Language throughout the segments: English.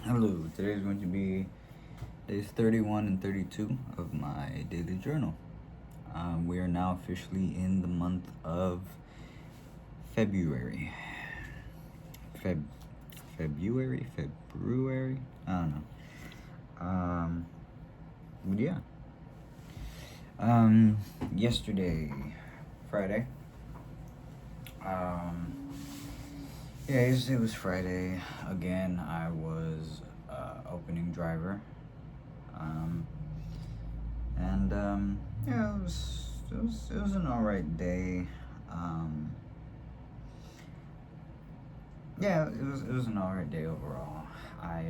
Hello, today is going to be days 31 and 32 of my daily journal. We are now officially in the month of February. February? I don't know. But yeah. Yesterday, Friday. Yeah, it was Friday. Again, I was opening driver. Yeah, it was an alright day. Um, yeah, it was an alright day overall. I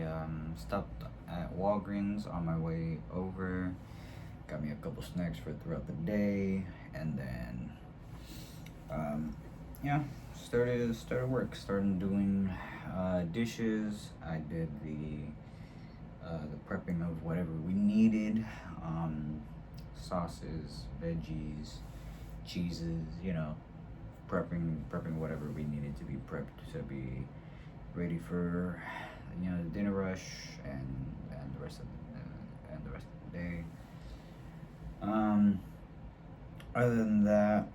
stopped at Walgreens on my way over, got me a couple snacks for throughout the day, and then yeah, started work, started doing dishes. I did the prepping of whatever we needed, sauces, veggies, cheeses, prepping whatever we needed to be prepped to be ready for the dinner rush and the rest of the day. Other than that,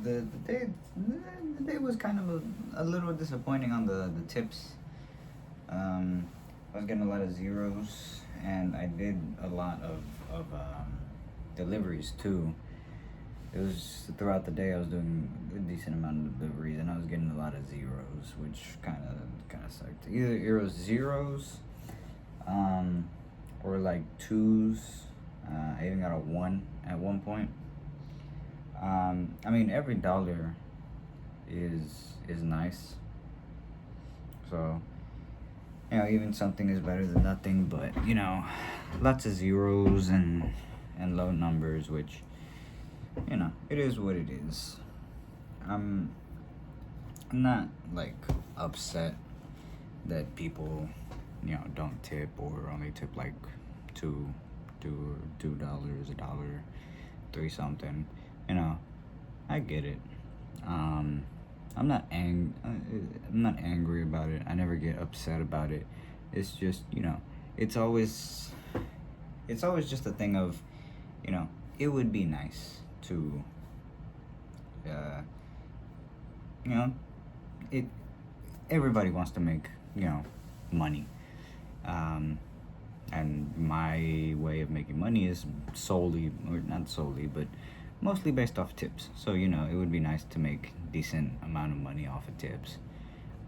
the day was kind of a little disappointing on the tips. I was getting a lot of zeros, and I did a lot of deliveries too. It was throughout the day I was doing a decent amount of deliveries, and I was getting a lot of zeros, which kind of sucked. Either it was zeros, or like twos. I even got a one at one point. I mean, every dollar is nice. So even something is better than nothing. But lots of zeros and low numbers, which it is what it is. I'm not like upset that people don't tip or only tip like $2, $1, three something. I get it. I'm not angry about it. I never get upset about it. It's just it's always just a thing of it would be nice to uh, you know it everybody wants to make money, and my way of making money is solely, or not solely, but mostly based off tips. So it would be nice to make decent amount of money off of tips,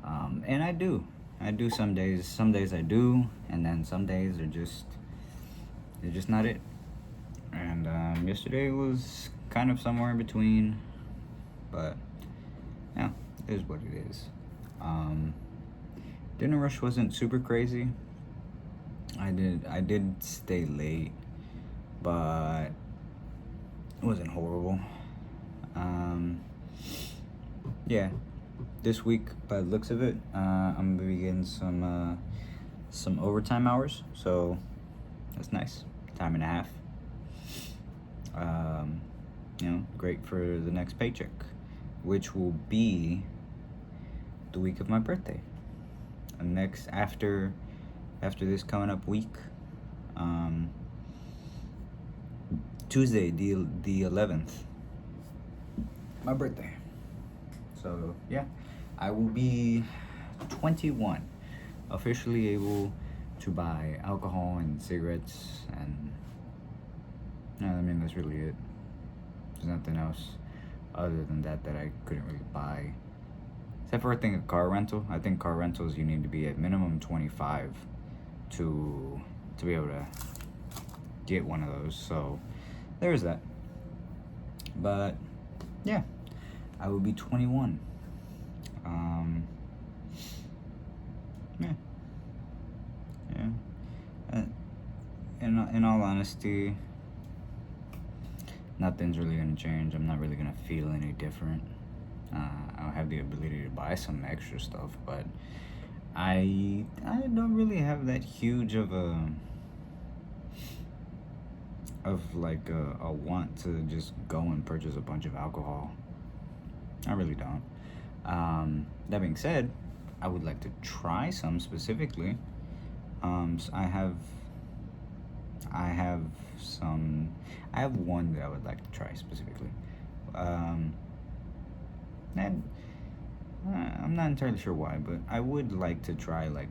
and I do some days. Some days I do, and then some days they're just not it. And yesterday was kind of somewhere in between, but yeah, it is what it is. Dinner rush wasn't super crazy. I did stay late, but it wasn't horrible. Yeah, this week, by the looks of it, I'm gonna be getting some overtime hours, so that's nice. Time and a half. Great for the next paycheck, which will be the week of my birthday. And next after this coming up week, Tuesday, the 11th, my birthday. So yeah, I will be 21, officially able to buy alcohol and cigarettes, and I mean that's really it. There's nothing else other than that I couldn't really buy, except for I think a car rental. I think car rentals you need to be at minimum 25 to be able to get one of those. So there's that. But yeah, I will be 21. Yeah, yeah. In all honesty, nothing's really gonna change. I'm not really gonna feel any different. I'll have the ability to buy some extra stuff, but I don't really have that huge of a want to just go and purchase a bunch of alcohol. I really don't. That being said, I would like to try some specifically. So I have some. I have one that I would like to try specifically. Um, and I'm not entirely sure why, but I would like to try like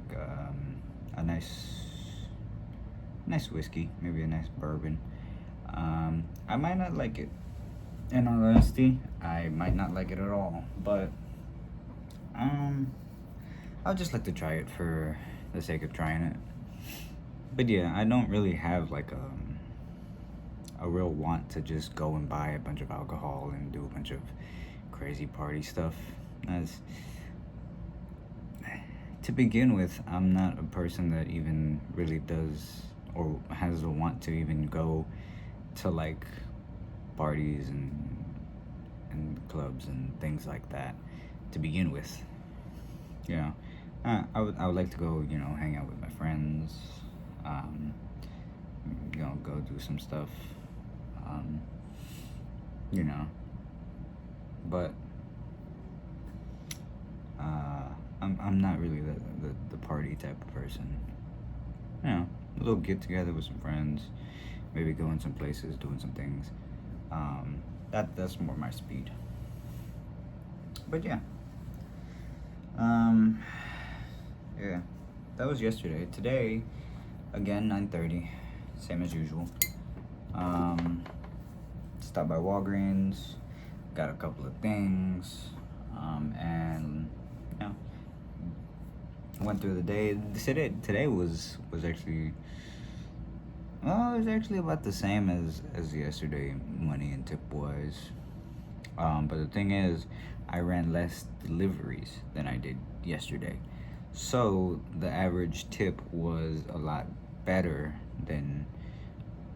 a nice whiskey, maybe a nice bourbon. I might not like it. In all honesty, I might not like it at all, but I'll just like to try it for the sake of trying it. But yeah, I don't really have like a real want to just go and buy a bunch of alcohol and do a bunch of crazy party stuff. As to begin with, I'm not a person that even really does or has a want to even go to like parties and clubs and things like that to begin with. You know, I would like to go, hang out with my friends, um, go do some stuff, um, you know, but I'm not really the party type of person. A little get together with some friends, maybe going some places, doing some things. That's more my speed. But yeah. Yeah, that was yesterday. Today, again, 9:30, same as usual. Stopped by Walgreens, got a couple of things, and went through the day. Today was actually, well, it was actually about the same as yesterday, money and tip wise. But the thing is, I ran less deliveries than I did yesterday. So the average tip was a lot better than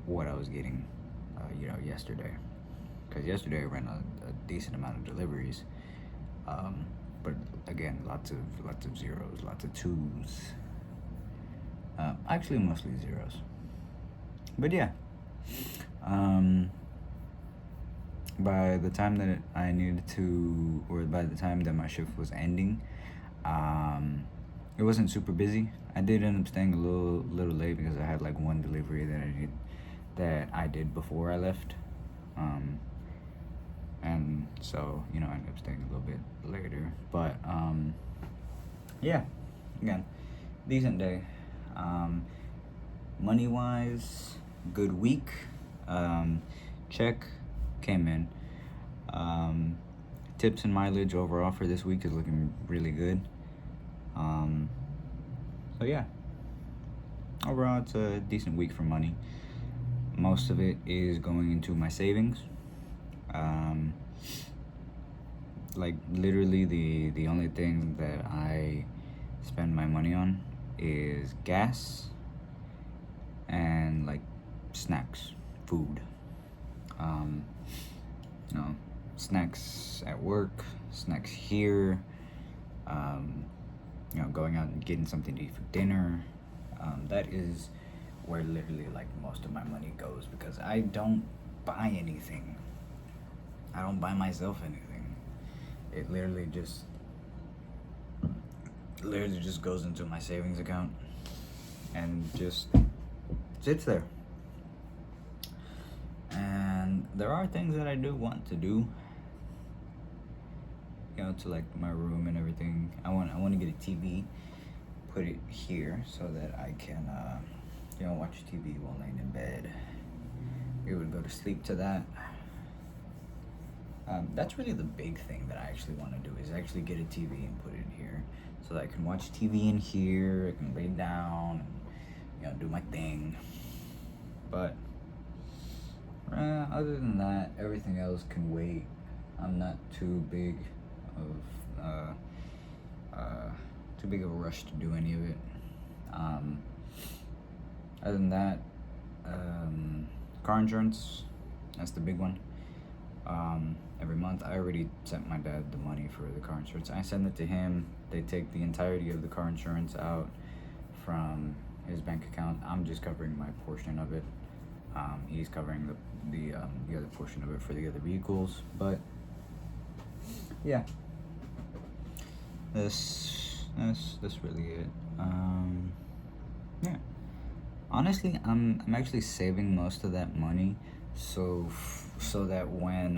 what I was getting, yesterday. Because yesterday I ran a decent amount of deliveries, but again, lots of zeros, lots of twos. Actually, mostly zeros. But yeah. By the time that I needed to, or by the time that my shift was ending, it wasn't super busy. I did end up staying a little late because I had like one delivery that I did before I left, and so I ended up staying a little bit later. But yeah, again, decent day. Money wise, good week. Check came in. Tips and mileage overall for this week is looking really good. So yeah, overall it's a decent week for money. Most of it is going into my savings. Like literally the only thing that I spend my money on is gas and like snacks, food. Snacks at work, snacks here, going out and getting something to eat for dinner. That is where literally like most of my money goes, because I don't buy anything. I don't buy myself anything. It literally just goes into my savings account and just sits there. And there are things that I do want to do, to like my room and everything. I want to get a TV, put it here so that I can watch TV while laying in bed. We would go to sleep to that. That's really the big thing that I actually want to do, is actually get a TV and put it here so that I can watch TV in here. I can lay down and do my thing. But other than that, everything else can wait. I'm not too big of a rush to do any of it. Other than that, car insurance, that's the big one. Every month, I already sent my dad the money for the car insurance. I send it to him. They take the entirety of the car insurance out from his bank account. I'm just covering my portion of it. He's covering the other portion of it for the other vehicles. But yeah, that's really it. Yeah. Honestly, I'm actually saving most of that money, so that when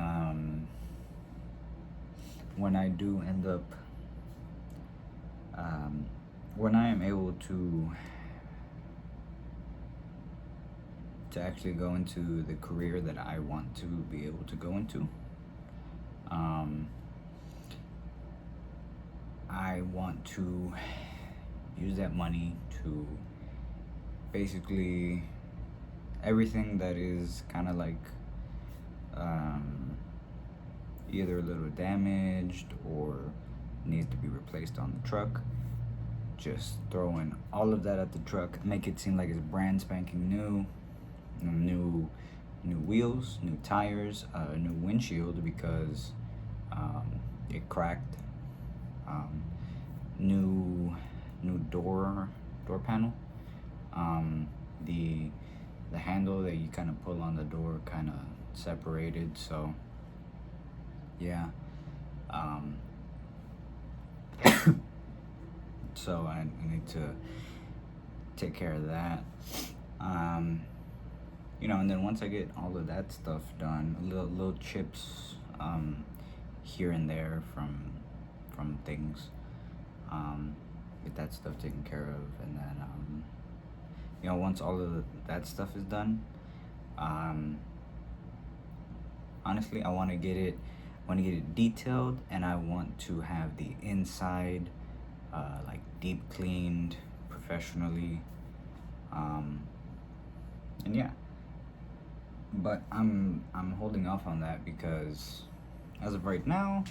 I do end up um, when I am able to actually go into the career that I want to be able to go into, um, I want to use that money to basically everything that is kind of like um, either a little damaged or needs to be replaced on the truck. Just throwing all of that at the truck, make it seem like it's brand spanking new, new wheels, new tires, new windshield because it cracked, um, new door panel, the handle that you kind of pull on the door kind of separated, so yeah. um, so I need to take care of that. And then once I get all of that stuff done, little chips here and there from things, get that stuff taken care of, and then once all of that stuff is done, um, honestly, I want to get it detailed, and I want to have the inside like deep cleaned professionally, and yeah. But I'm holding off on that because as of right now,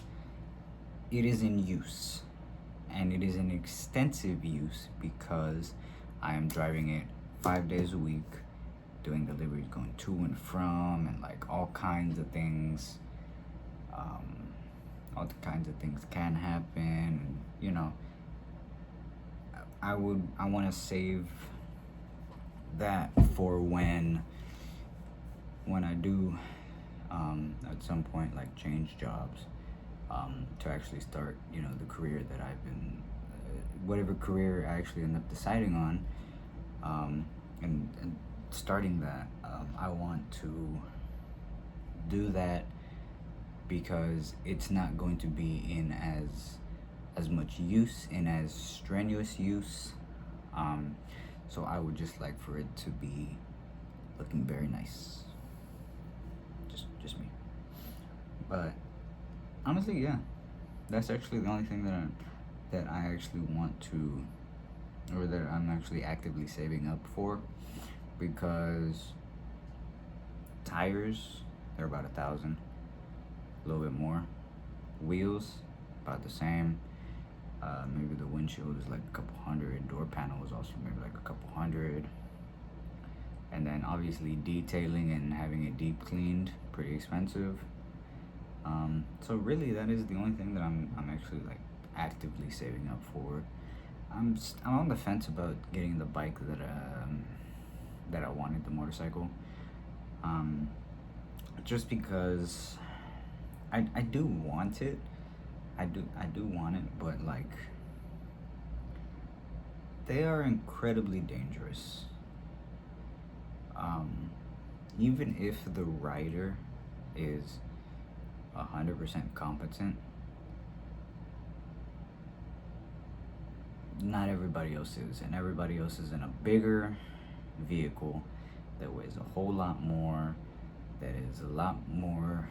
it is in use, and it is in extensive use because I am driving it 5 days a week, doing deliveries, going to and from, and like all kinds of things. All kinds of things can happen. I want to save that for when I do at some point like change jobs, to actually start the career that I've been whatever career I actually end up deciding on, and starting that. I want to do that because it's not going to be in as much use, in as strenuous use. So I would just like for it to be looking very nice. Just me. But honestly, yeah, that's actually the only thing that I actually want to, or that I'm actually actively saving up for, because tires, they're about 1,000, a little bit more. Wheels, about the same. Maybe the windshield is like a couple hundred. Door panel is also maybe like a couple hundred. And then obviously detailing and having it deep cleaned, pretty expensive. So really, that is the only thing that I'm actually like actively saving up for. I'm on the fence about getting the bike that I wanted, the motorcycle. Just because I do want it. I do want it, but like they are incredibly dangerous. Even if the rider is 100% competent, not everybody else is, and everybody else is in a bigger vehicle that weighs a whole lot more, that is a lot more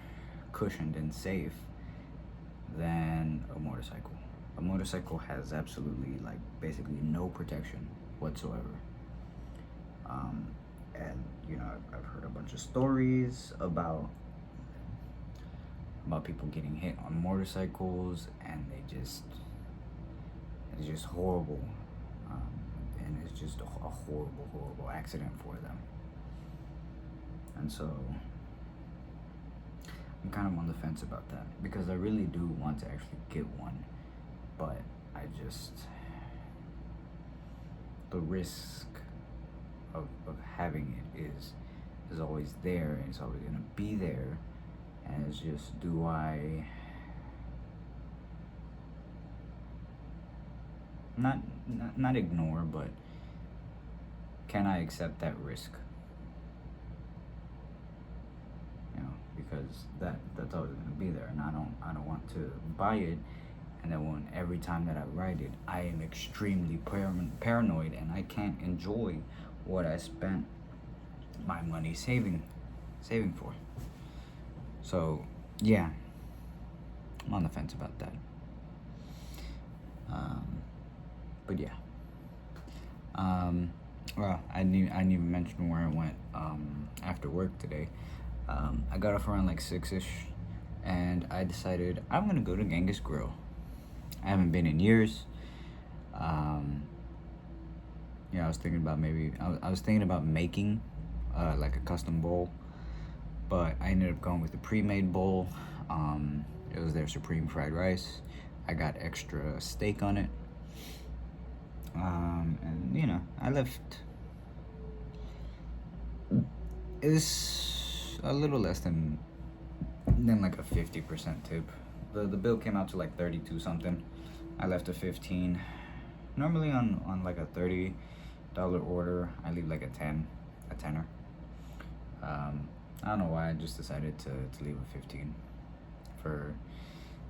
cushioned and safe than a motorcycle. A motorcycle has absolutely, like, basically no protection whatsoever. And I've heard a bunch of stories about people getting hit on motorcycles, and it's just horrible, and it's just a horrible accident for them. And so I'm kind of on the fence about that because I really do want to actually get one, but the risk of having it is always there, and it's always gonna be there, and it's just, do I not ignore, but can I accept that risk? You know, because that's always going to be there, and I don't want to buy it, and then when every time that I ride it, I am extremely paranoid, and I can't enjoy what I spent my money saving for. So yeah, I'm on the fence about that. But yeah. Well, I didn't even mention where I went after work today. I got off around like 6ish, and I decided I'm gonna go to Genghis Grill. I haven't been in years. I was thinking about I was thinking about making like a custom bowl, but I ended up going with the pre-made bowl. It was their supreme fried rice. I got extra steak on it. And I left. It's a little less than like a 50% tip. The bill came out to like 32 something. I left a 15. Normally on like a $30 order, I leave like a tenner. I don't know why I just decided to leave a 15 for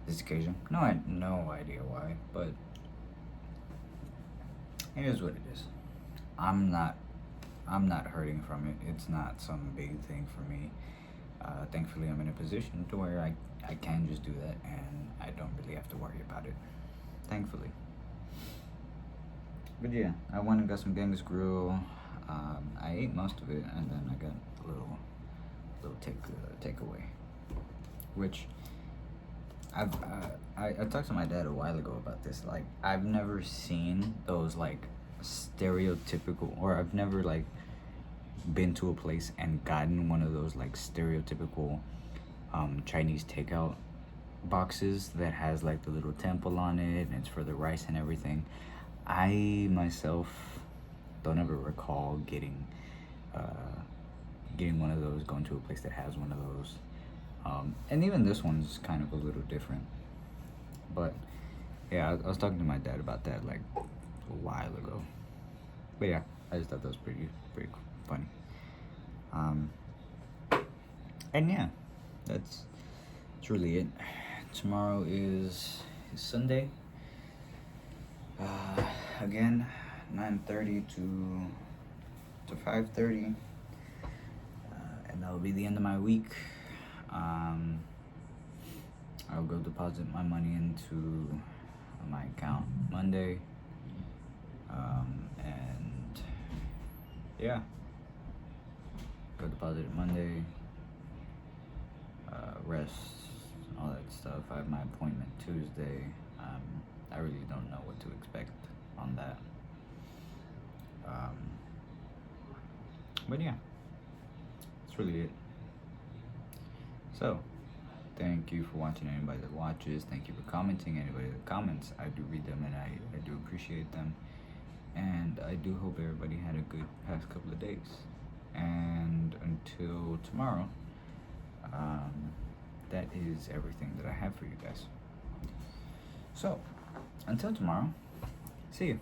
this occasion. No, I had no idea why, but it is what it is. I'm not hurting from it. It's not some big thing for me. Thankfully, I'm in a position to where I can just do that, and I don't really have to worry about it. Thankfully. But yeah, I went and got some Genghis Grill. I ate most of it, and then I got a little takeaway, which I talked to my dad a while ago about this. Like, I've never seen those like stereotypical, or I've never like been to a place and gotten one of those like stereotypical Chinese takeout boxes that has like the little temple on it and it's for the rice and everything. I myself don't ever recall getting one of those, going to a place that has one of those. And even this one's kind of a little different. But yeah, I was talking to my dad about that like a while ago. But yeah, I just thought that was pretty funny. And yeah, that's really it. Tomorrow is Sunday. Again, 9:30 to 5:30, and that'll be the end of my week. I'll go deposit my money into my account Monday, and yeah, go deposit it Monday. Rest, all that stuff. I have my appointment Tuesday. I really don't know what to expect on that. But yeah, that's really it. So, thank you for watching. Anybody that watches, thank you for commenting. Anybody that comments, I do read them, and I do appreciate them. And I do hope everybody had a good past couple of days. And until tomorrow, that is everything that I have for you guys. So, until tomorrow, see you.